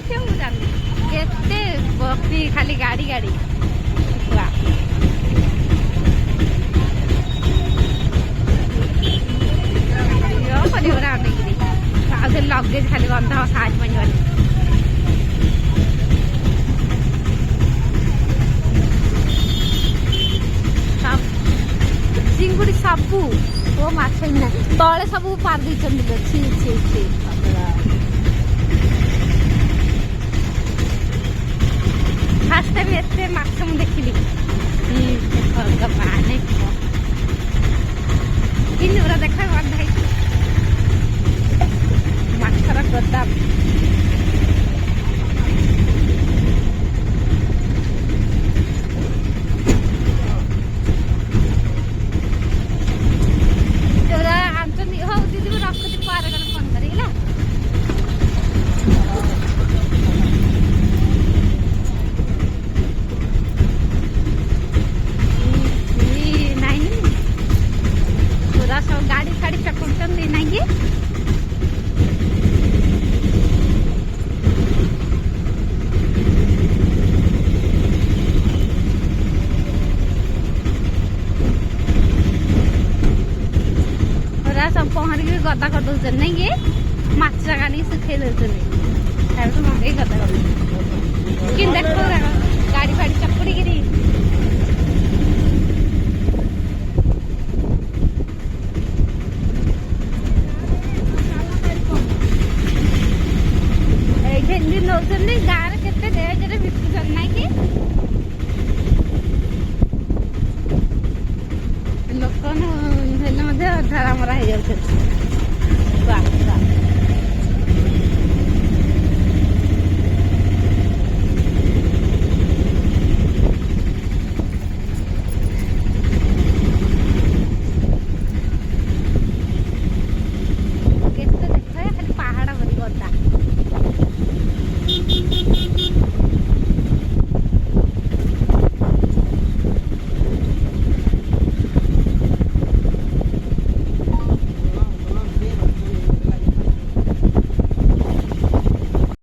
ହେଇଥିବ ମୁଁ ଜାଣିନି। କେତେ ବସି ଖାଲି ଗାଡ଼ି ଗାଡ଼ି ପୁରା ପରିବାର ଅନେଇକିରି ଆଉ ସେ ଲଗେଜ ଖାଲି ଗନ୍ଧ ସାହାଯ୍ୟ ପାଇବନି। ଚିଙ୍ଗୁଡ଼ି ସବୁ ଓ ମାଛ ତଳେ ସବୁ ପାରି ଦେଇଛନ୍ତି। ଛି ଛି ଛି ଫାଷ୍ଟ ଟାଇମ୍ ଏତେ ମାଛ ମୁଁ ଦେଖିଲି। କିନ୍ତୁ ପୁରା ଦେଖା ବନ୍ଧା ହେଇଛି ମାଛର ଗୋଦାମ। ଆଣିଛନ୍ତି ହଉ ଦିଦି ମୁଁ ରଖୁଛି ପରେ ଗଲେ ଫୋନ କରି ହେଲା। ସବୁ ଗାଡ଼ି ଫାଡ଼ି ଚକୁଛନ୍ତି ନାଇଁ କି ସବୁ ପହଁରିକି ଗଦା କରିଦଉଛନ୍ତି ନାଇଁ କି ମାଛ ଜାଗା ନେଇ ଶୁଖେଇ ଦଉଛନ୍ତି ତାକୁ ମଗେଇ ଗଦା କରିଦଉଛନ୍ତି। କିନ୍ତୁ ଦେଖ ଗାଡ଼ି ଫାଡ଼ି ଚକୁଡ଼ିକିରି ନଉଛନ୍ତି। ଗାଁରେ କେତେ ରେଟରେ ବିକୁଛନ୍ତି ନାଇଁ କି ଲୋକମାନେ ହେଲେ ମଧ୍ୟ ଧରା ମରା ହେଇଯାଉଛନ୍ତି।